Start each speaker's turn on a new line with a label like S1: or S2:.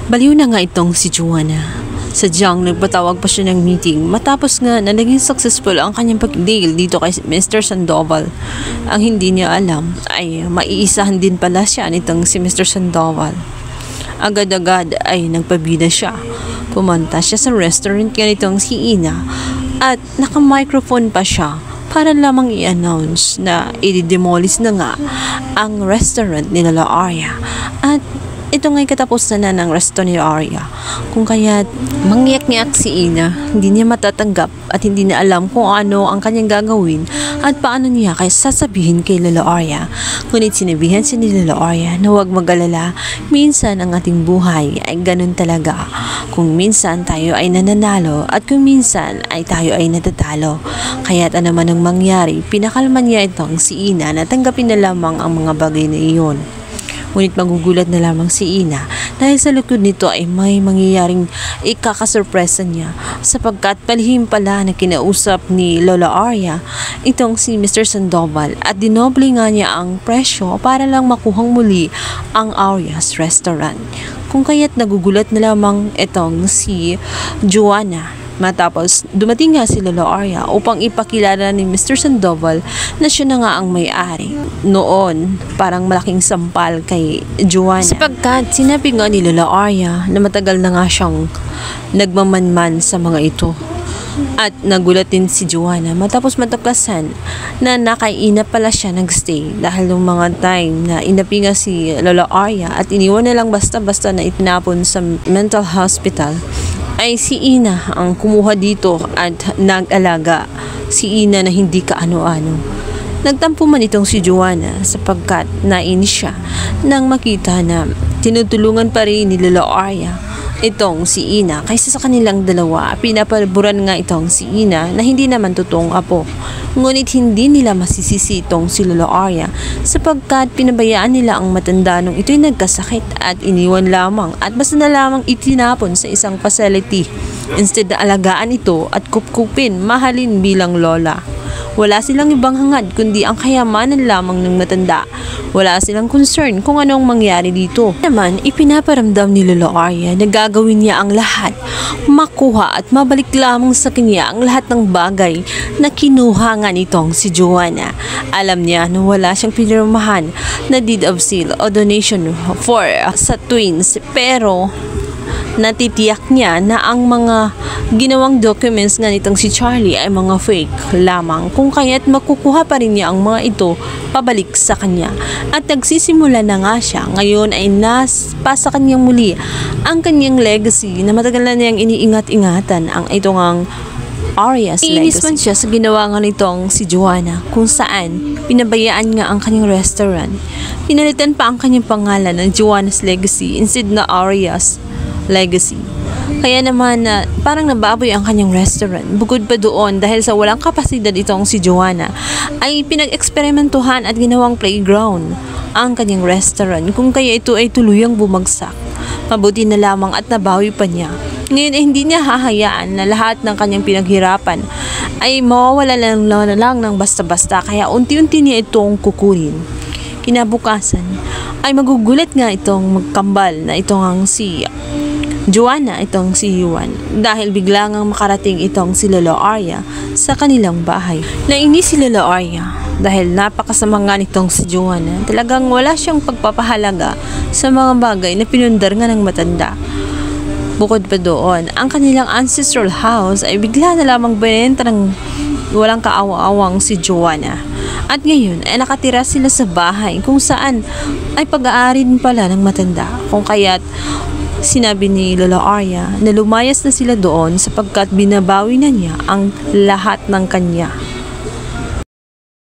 S1: Baliw na nga itong si Joanna. Sadyang nagpatawag pa siya ng meeting matapos nga na naging successful ang kanyang pag-deal dito kay Mr. Sandoval. Ang hindi niya alam ay maiisahan din pala siya nitong si Mr. Sandoval. Agad-agad ay nagpabida siya. Pumunta siya sa restaurant nga nitong si Ina at naka-microphone pa siya para lamang i-announce na i-demolish na nga ang restaurant ni Lola Arya. At ito nga'y katapusan na ng resto ni Arya. Kung kaya't mangyak-ngyak si Ina, hindi niya matatanggap at hindi niya alam kung ano ang kanyang gagawin at paano niya kay sasabihin kay Lola Arya. Ngunit sinabihan si ni Lola Arya na huwag mag-alala, minsan ang ating buhay ay ganun talaga. Kung minsan tayo ay nananalo at kung minsan ay tayo ay natatalo. Kaya't ano man ang mangyari, pinakalma niya itong si Ina na tanggapin na lamang ang mga bagay na iyon. Ngunit magugulat na lamang si Ina dahil sa likod nito ay may mangyayaring ikakasurpresa niya sapagkat palihim pala na kinausap ni Lola Arya itong si Mr. Sandoval at dinoble nga niya ang presyo para lang makuhang muli ang Arya's restaurant. Kung kaya't nagugulat na lamang itong si Joanna. Matapos dumating nga si Lola Arya upang ipakilala ni Mr. Sandoval na siya na nga ang may-ari. Noon, parang malaking sampal kay Joanna. Sapagkat sinabi nga ni Lola Arya na matagal na nga siyang nagmamanman sa mga ito. At nagulat din si Joanna matapos matuklasan na nakaiina pala siya nagstay dahil ng mga time na inapi nga si Lola Arya at iniwan na lang basta-basta na itinapon sa mental hospital ay si Ina ang kumuha dito at nag-alaga. Si Ina na hindi kaano-ano. Nagtampo man itong si Joanna sapagkat nainis siya nang makita na tinutulungan pa rin ni Lola Arya itong si Ina kaysa sa kanilang dalawa. Pinapaburan nga itong si Ina na hindi naman totoong apo. Ngunit hindi nila masisisi itong si Lola Arya sapagkat pinabayaan nila ang matanda nung ito'y nagkasakit at iniwan lamang at basta na lamang itinapon sa isang facility. Instead na alagaan ito at kupkupin, mahalin bilang lola. Wala silang ibang hangad kundi ang kayamanan lamang ng matanda. Wala silang concern kung anong mangyari dito. Naman, ipinaparamdam ni Lola Arya na gagawin niya ang lahat, makuha at mabalik lamang sa kanya ang lahat ng bagay na kinuha nga nitong si Joanna. Alam niya na wala siyang pinirmahan na deed of sale o donation for sa twins, pero natitiyak niya na ang mga ginawang documents nga nitong si Charlie ay mga fake lamang, kung kaya't makukuha pa rin niya ang mga ito pabalik sa kanya. At nagsisimula na nga siya ngayon ay nasa kanyang muli ang kanyang legacy na matagal na niyang iniingat-ingatan ang itong ang Arya's legacy. Inis man siya sa ginawa nga nitong si Joanna kung saan pinabayaan nga ang kanyang restaurant. Pinalitan pa ang kanyang pangalan ng Joanna's Legacy instead na Arya's Legacy. Kaya naman parang nababoy ang kanyang restaurant. Bukod pa doon, dahil sa walang kapasidad itong si Joanna, ay pinag-eksperimentuhan at ginawang playground ang kanyang restaurant, kung kaya ito ay tuluyang bumagsak. Mabuti na lamang at nabawi pa niya. Ngayon ay hindi niya hahayaan na lahat ng kanyang pinaghirapan ay mawawala lang ng basta-basta, kaya unti-unti niya itong kukunin. Kinabukasan ay magugulat nga itong magkambal na itong ang si Joanna, itong si Juan, dahil bigla ngang makarating itong si Lola Arya sa kanilang bahay. Nainis si Lola Arya dahil napakasama nga nitong si Joanna. Talagang wala siyang pagpapahalaga sa mga bagay na pinundar nga ng matanda. Bukod pa doon, ang kanilang ancestral house ay bigla na lamang binenta ng walang kaawa-awang si Joanna. At ngayon ay nakatira sila sa bahay kung saan ay pag-aari din pala ng matanda, kung kaya't sinabi ni Lola Arya na lumayas na sila doon sapagkat binabawi na niya ang lahat ng kanya.